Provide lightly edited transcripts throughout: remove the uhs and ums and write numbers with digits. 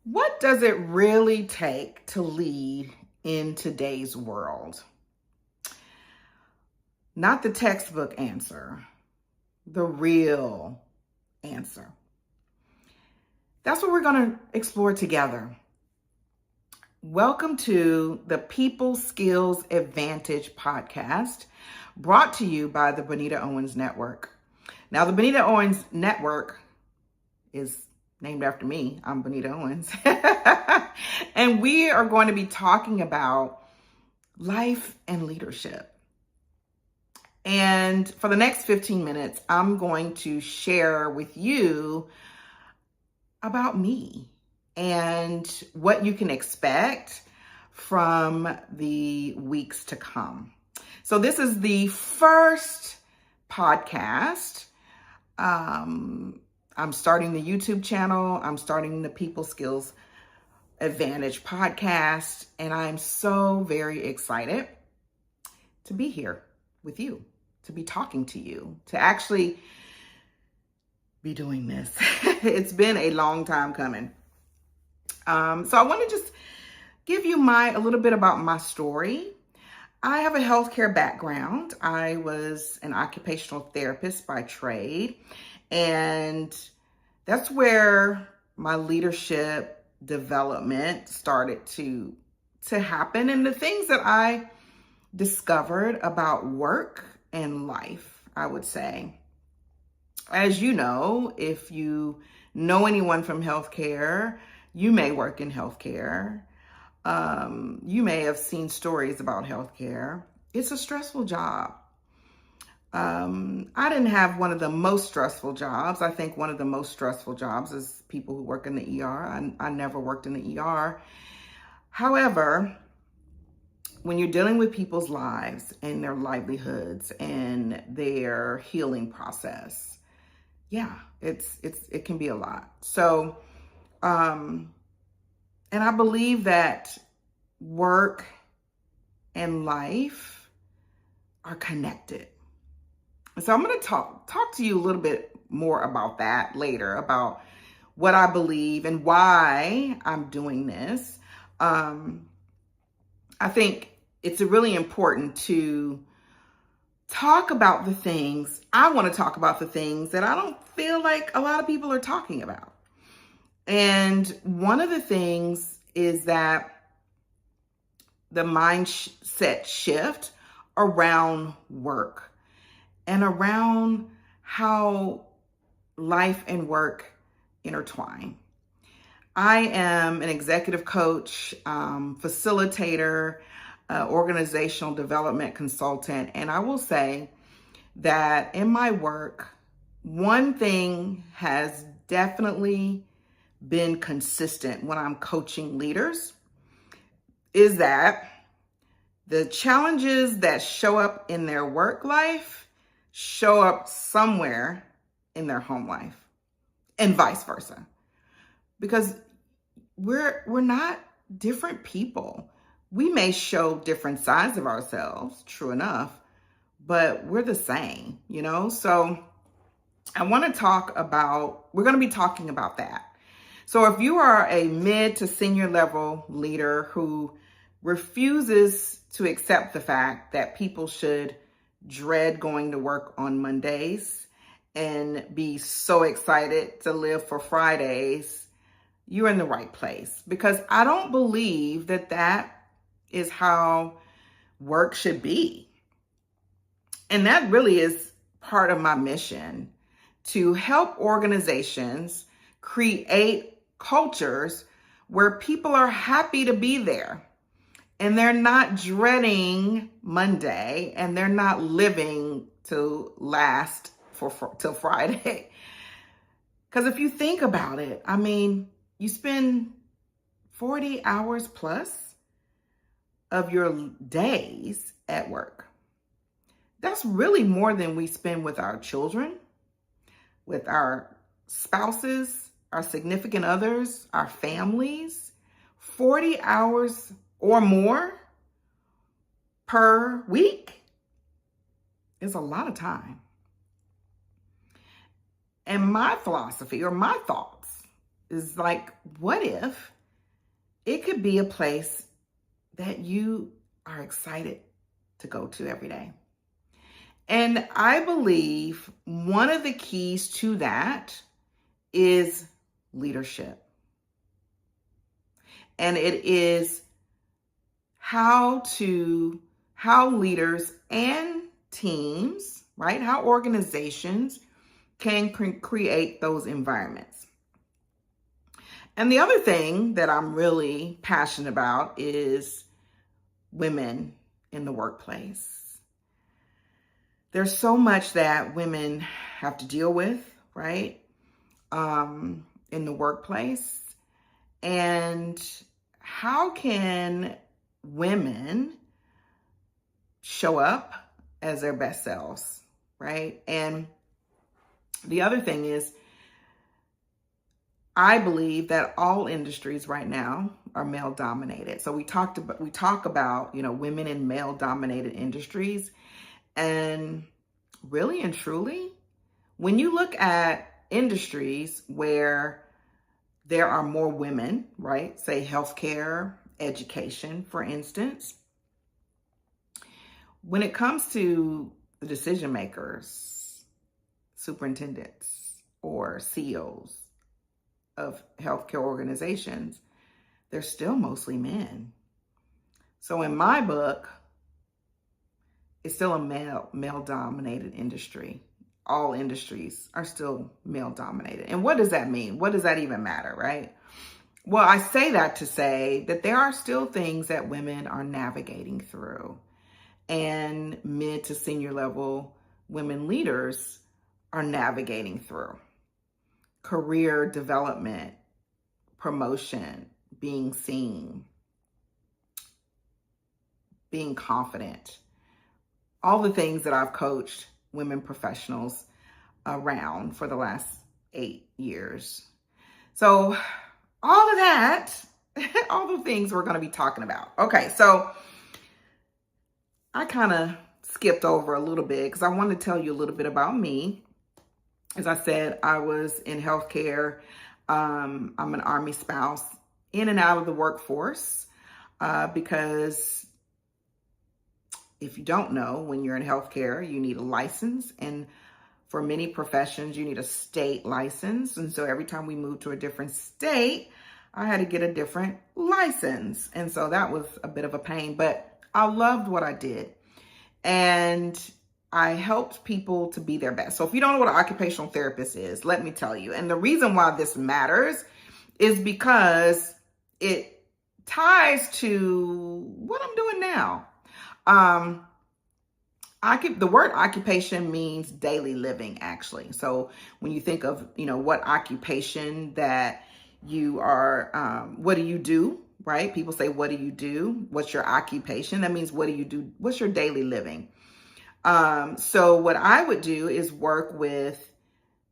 What does it really take to lead in today's world? Not the textbook answer, the real answer. That's what we're going to explore together. Welcome to the People Skills Advantage podcast, brought to you by the Bonita Owens Network. Now, the Bonita Owens Network is named after me. I'm Bonita Owens. And we are going to be talking about life and leadership. And for the next 15 minutes, I'm going to share with you about me and what you can expect from the weeks to come. So this is the first podcast. I'm starting the YouTube channel. I'm starting the People Skills Advantage podcast, and I'm so very excited to be here with you, to be talking to you, to actually be doing this. It's been a long time coming. So I want to just give you a little bit about my story. I have a healthcare background. I was an occupational therapist by trade, and that's where my leadership development started to happen, and the things that I discovered about work and life, I would say. As you know, if you know anyone from healthcare, you may work in healthcare. You may have seen stories about healthcare. It's a stressful job. I didn't have one of the most stressful jobs. I think one of the most stressful jobs is people who work in the ER. I never worked in the ER. However, when you're dealing with people's lives and their livelihoods and their healing process, yeah, it can be a lot. So, and I believe that work and life are connected. So I'm going to talk to you a little bit more about that later, about what I believe and why I'm doing this. I think it's really important to talk about the things. I want to talk about the things that I don't feel like a lot of people are talking about. And one of the things is that the mindset shift around work and around how life and work intertwine. I am an executive coach, facilitator, organizational development consultant, and I will say that in my work, one thing has definitely been consistent when I'm coaching leaders is that the challenges that show up in their work life show up somewhere in their home life, and vice versa. Because we're not different people. We may show different sides of ourselves, true enough, but we're the same, So I want to we're going to be talking about that. So if you are a mid to senior level leader who refuses to accept the fact that people should dread going to work on Mondays and be so excited to live for Fridays, you're in the right place, because I don't believe that that is how work should be. And that really is part of my mission, to help organizations create cultures where people are happy to be there. And they're not dreading Monday, and they're not living to last till Friday. Because if you think about it, you spend 40 hours plus of your days at work. That's really more than we spend with our children, with our spouses, our significant others, our families. 40 hours or more per week is a lot of time. And my philosophy or my thoughts is like, what if it could be a place that you are excited to go to every day? And I believe one of the keys to that is leadership. And it is how leaders and teams, right? How organizations can create those environments. And the other thing that I'm really passionate about is women in the workplace. There's so much that women have to deal with, right? In the workplace. And how can women show up as their best selves, right? And the other thing is, I believe that all industries right now are male dominated. So we talk about, women in male dominated industries. And really and truly, when you look at industries where there are more women, right? Say healthcare, education, for instance. When it comes to the decision makers, superintendents, or CEOs of healthcare organizations, they're still mostly men. So in my book, it's still a male-dominated industry. All industries are still male-dominated. And what does that mean? What does that even matter, right? Well, I say that to say that there are still things that women are navigating through. And mid to senior level women leaders are navigating through. Career development, promotion, being seen, being confident. All the things that I've coached women professionals around for the last 8 years. So all of that, all the things we're going to be talking about. Okay, so I kind of skipped over a little bit because I want to tell you a little bit about me. As I said, I was in healthcare. I'm an Army spouse, in and out of the workforce, because if you don't know, when you're in healthcare, you need a license. And for many professions, you need a state license. And so every time we moved to a different state, I had to get a different license. And so that was a bit of a pain, but I loved what I did. And I helped people to be their best. So if you don't know what an occupational therapist is, let me tell you. And the reason why this matters is because it ties to what I'm doing now. The word occupation means daily living, actually. So when you think of, what occupation that you are, what do you do, right? People say, what do you do? What's your occupation? That means, what do you do? What's your daily living? So what I would do is work with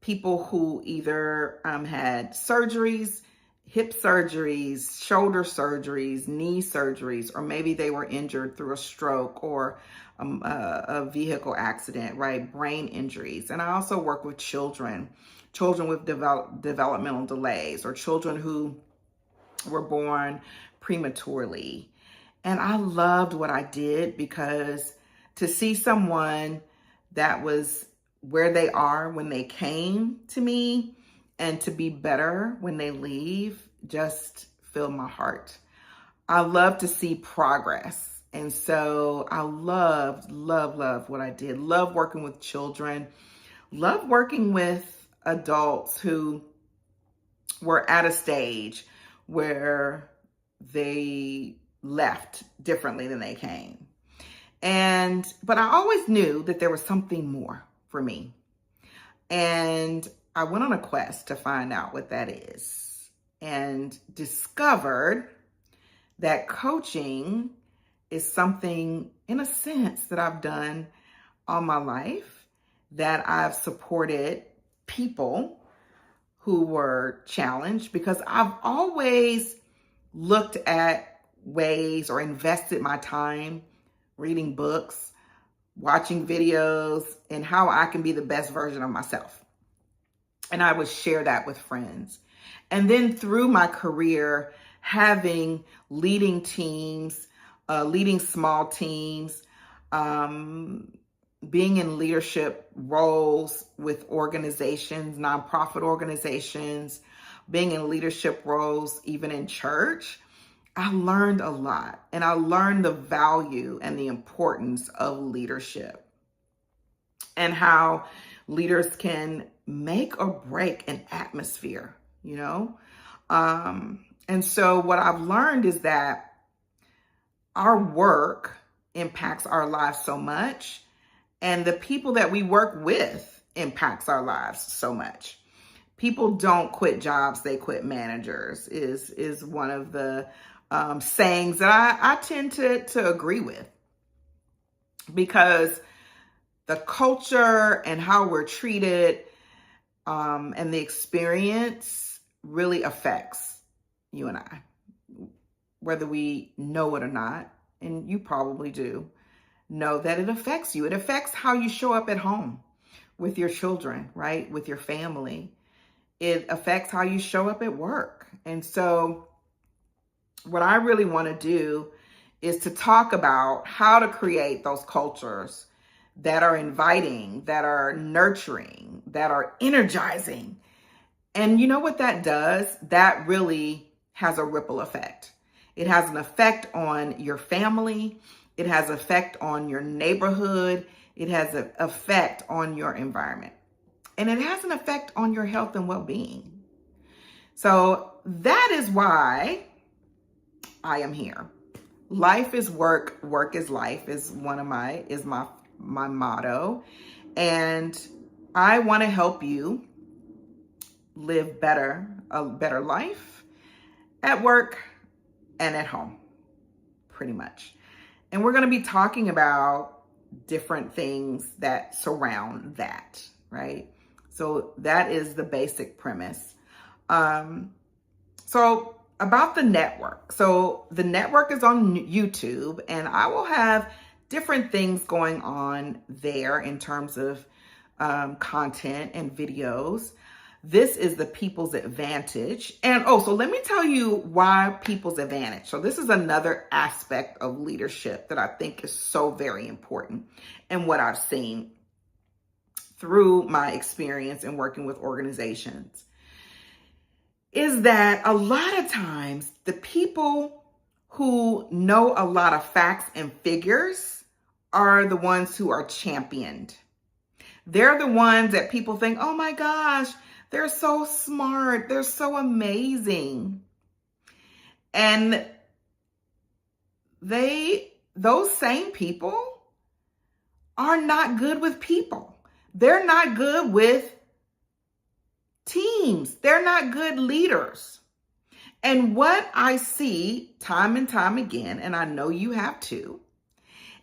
people who either had surgeries, hip surgeries, shoulder surgeries, knee surgeries, or maybe they were injured through a stroke or a vehicle accident, right? Brain injuries. And I also work with children with developmental delays, or children who were born prematurely. And I loved what I did, because to see someone that was where they are when they came to me and to be better when they leave just filled my heart. I love to see progress. And so I loved what I did. Love working with children. Love working with adults who were at a stage where they left differently than they came. But I always knew that there was something more for me. And I went on a quest to find out what that is, and discovered that coaching is something, in a sense, that I've done all my life, that I've supported people who were challenged, because I've always looked at ways, or invested my time reading books, watching videos, and how I can be the best version of myself. And I would share that with friends. And then through my career, having leading teams, leading small teams, being in leadership roles with organizations, nonprofit organizations, being in leadership roles, even in church, I learned a lot. And I learned the value and the importance of leadership and how leaders can make or break an atmosphere, you know? And so what I've learned is that our work impacts our lives so much, and the people that we work with impacts our lives so much. People don't quit jobs, they quit managers is one of the sayings that I tend to agree with, because the culture and how we're treated and the experience really affects you and I, whether we know it or not. And you probably do know that it affects you. It affects how you show up at home with your children, right? With your family. It affects how you show up at work. And so what I really want to do is to talk about how to create those cultures that are inviting, that are nurturing, that are energizing. And you know what that does? That really has a ripple effect. It has an effect on your family. It has an effect on your neighborhood. It has an effect on your environment. And it has an effect on your health and well-being. So that is why I am here. Life is work, work is life is my motto. And I want to help you live a better life at work and at home, pretty much. And we're going to be talking about different things that surround that, right? So that is the basic premise. So about the network. So the network is on YouTube, and I will have different things going on there in terms of content and videos. This is the People's Advantage. And so let me tell you why People's Advantage. So this is another aspect of leadership that I think is so very important, and what I've seen through my experience in working with organizations is that a lot of times the people who know a lot of facts and figures are the ones who are championed. They're the ones that people think, oh my gosh, they're so smart, they're so amazing. And those same people are not good with people. They're not good with teams. They're not good leaders. And what I see time and time again, and I know you have too,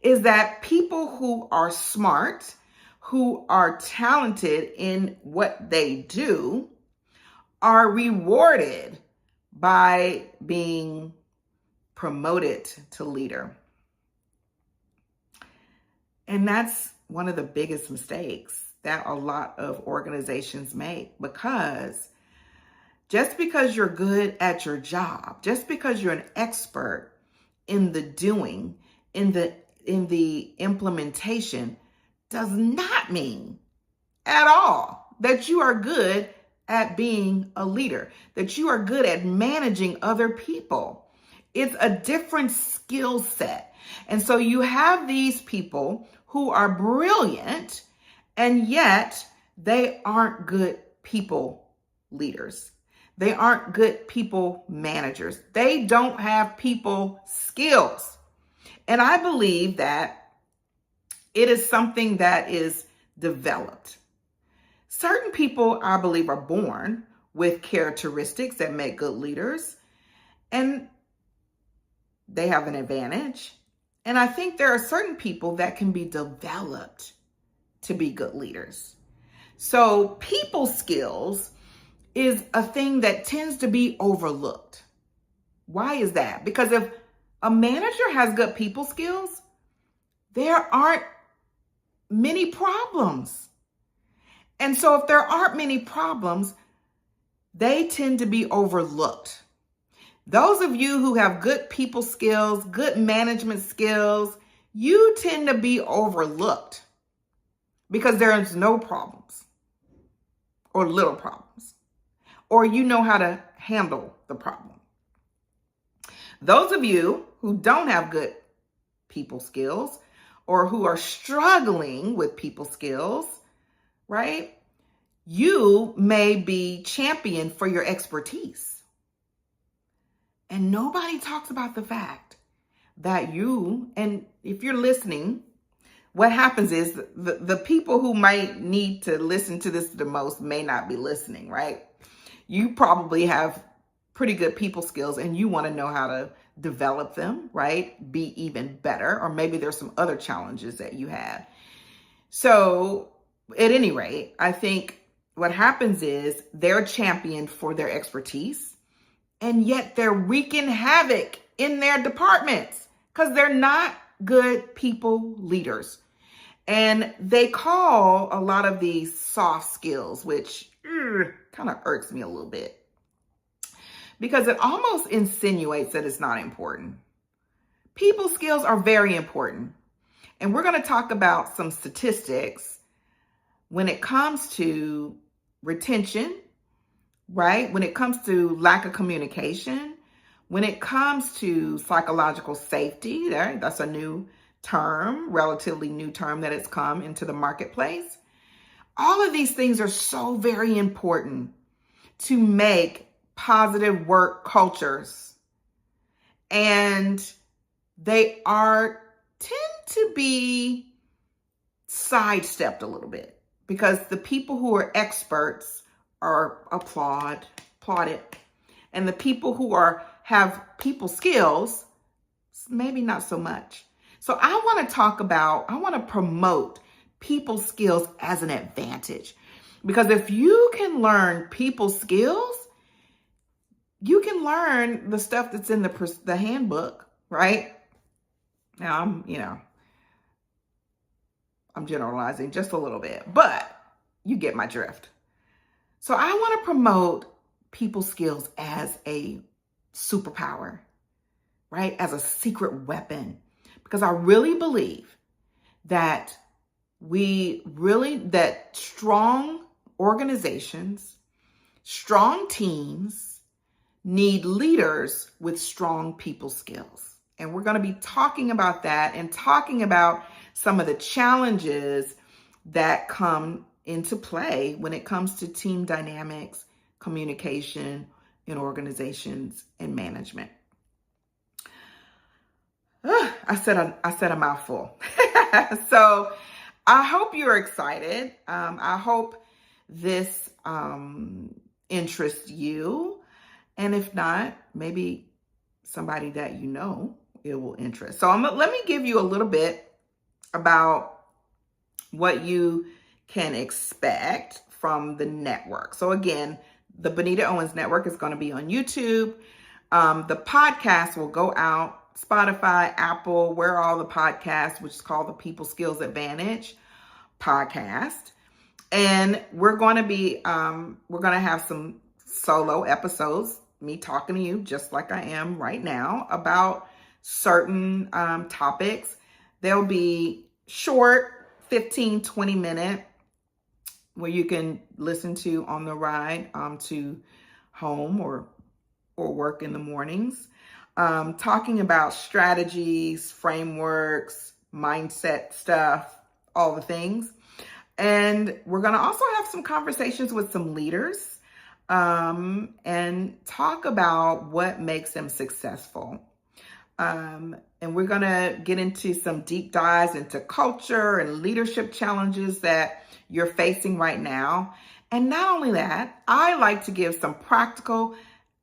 is that people who are smart, who are talented in what they do, are rewarded by being promoted to leader. And that's one of the biggest mistakes that a lot of organizations make, because just because you're good at your job, just because you're an expert in the doing, in the implementation, does not mean at all that you are good at being a leader, that you are good at managing other people. It's a different skill set. And so you have these people who are brilliant, and yet they aren't good people leaders. They aren't good people managers. They don't have people skills. And I believe that it is something that is developed. Certain people, I believe, are born with characteristics that make good leaders, and they have an advantage. And I think there are certain people that can be developed to be good leaders. So people skills is a thing that tends to be overlooked. Why is that? Because if a manager has good people skills, there aren't many problems. And so if there aren't many problems, they tend to be overlooked. Those of you who have good people skills, good management skills, you tend to be overlooked because there's no problems or little problems, or you know how to handle the problem. Those of you who don't have good people skills or who are struggling with people skills, right? You may be championed for your expertise. And nobody talks about the fact that you, and if you're listening, what happens is the people who might need to listen to this the most may not be listening, right? You probably have pretty good people skills and you want to know how to develop them, right? Be even better. Or maybe there's some other challenges that you have. So at any rate, I think what happens is they're championed for their expertise, and yet they're wreaking havoc in their departments because they're not good people leaders. And they call a lot of these soft skills, which kind of irks me a little bit because it almost insinuates that it's not important. People skills are very important. And we're going to talk about some statistics when it comes to retention, right? When it comes to lack of communication, when it comes to psychological safety, right? That's a new term, relatively new term that has come into the marketplace. All of these things are so very important to make positive work cultures. And they tend to be sidestepped a little bit because the people who are experts are applauded. And the people who have people skills, maybe not so much. So I want to promote people skills as an advantage. Because if you can learn people skills, you can learn the stuff that's in the handbook, right? Now, I'm generalizing just a little bit, but you get my drift. So I want to promote people skills as a superpower, right? As a secret weapon, because I really believe that strong organizations, strong teams need leaders with strong people skills. And we're going to be talking about that and talking about some of the challenges that come into play when it comes to team dynamics, communication in organizations, and management. I said a mouthful. So I hope you're excited. I hope this interests you. And if not, maybe somebody that you know it will interest. So let me give you a little bit about what you can expect from the network. So again, the Benita Owens Network is going to be on YouTube. The podcast will go out Spotify, Apple, where are all the podcasts, which is called the People Skills Advantage podcast. And we're going to have some solo episodes, me talking to you just like I am right now about certain topics. They'll be short, 15, 20 minute, where you can listen to on the ride to home or work in the mornings. Talking about strategies, frameworks, mindset stuff, all the things. And we're going to also have some conversations with some leaders and talk about what makes them successful. And we're going to get into some deep dives into culture and leadership challenges that you're facing right now. And not only that, I like to give some practical,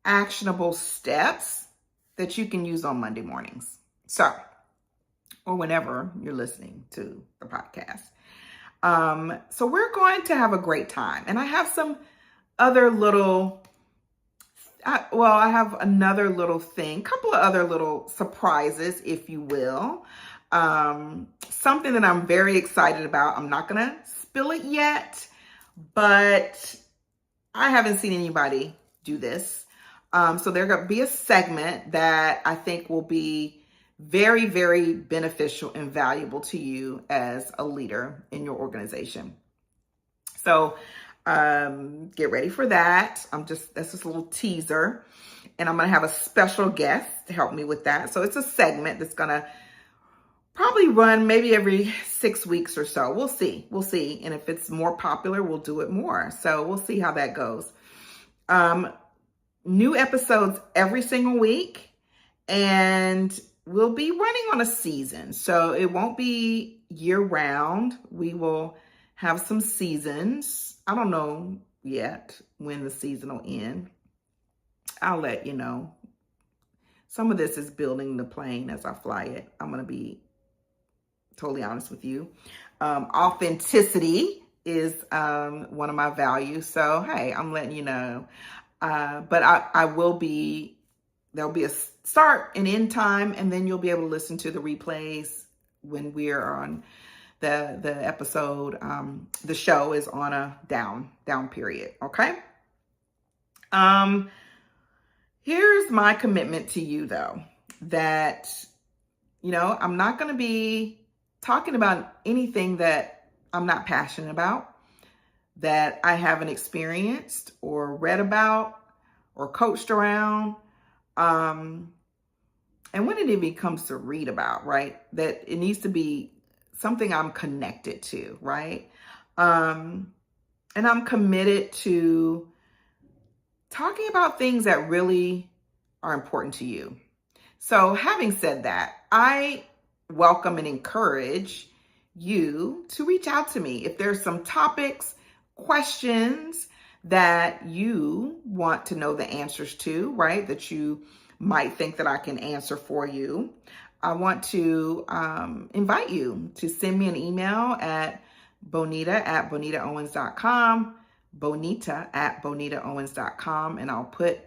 actionable steps that you can use on Monday mornings. So, or whenever you're listening to the podcast. So we're going to have a great time. And I have some other little, I have another little thing, couple of other little surprises, if you will. Something that I'm very excited about. I'm not going to spill it yet, but I haven't seen anybody do this. So there's going to be a segment that I think will be very, very beneficial and valuable to you as a leader in your organization. So get ready for that. That's just a little teaser. And I'm going to have a special guest to help me with that. So it's a segment that's going to probably run maybe every 6 weeks or so. We'll see. We'll see. And if it's more popular, we'll do it more. So we'll see how that goes. New episodes every single week. And we'll be running on a season. So it won't be year round. We will have some seasons. I don't know yet when the season will end. I'll let you know. Some of this is building the plane as I fly it. I'm going to be totally honest with you. Authenticity is one of my values. So, hey, I'm letting you know. But I will be, there'll be a start and end time, and then you'll be able to listen to the replays when we're on the episode. The show is on a down period. Okay. Here's my commitment to you, though, that, I'm not going to be talking about anything that I'm not passionate about, that I haven't experienced or read about or coached around. And when it even comes to read about, right, that it needs to be something I'm connected to, right? And I'm committed to talking about things that really are important to you. So having said that, I welcome and encourage you to reach out to me. If there's some topics, questions that you want to know the answers to, right, that you might think that I can answer for you, I want to invite you to send me an email at bonita@bonitaowens.com, bonita@bonitaowens.com, and I'll put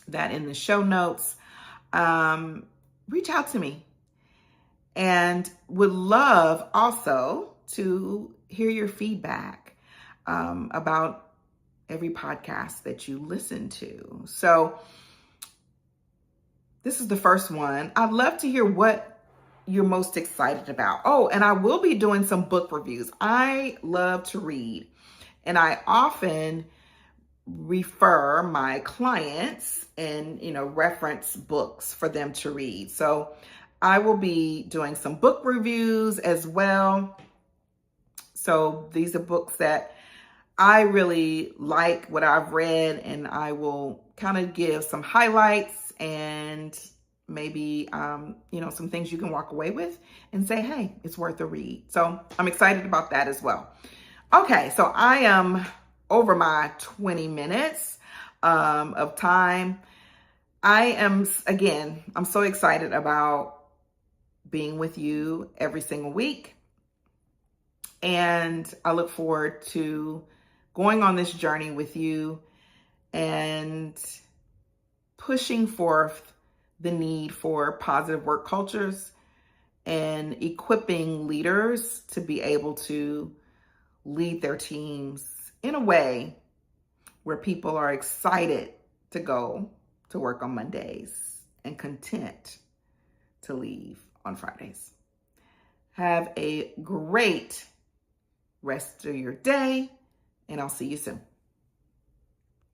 that in the show notes. Reach out to me, and would love also to hear your feedback about every podcast that you listen to. So this is the first one. I'd love to hear what you're most excited about. Oh, and I will be doing some book reviews. I love to read, and I often refer my clients and, reference books for them to read. So I will be doing some book reviews as well. So these are books that I really like, what I've read, and I will kind of give some highlights and maybe, some things you can walk away with and say, hey, it's worth a read. So I'm excited about that as well. Okay, so I am over my 20 minutes of time. I'm so excited about being with you every single week. And I look forward to going on this journey with you and pushing forth the need for positive work cultures and equipping leaders to be able to lead their teams in a way where people are excited to go to work on Mondays and content to leave on Fridays. Have a great rest of your day, and I'll see you soon.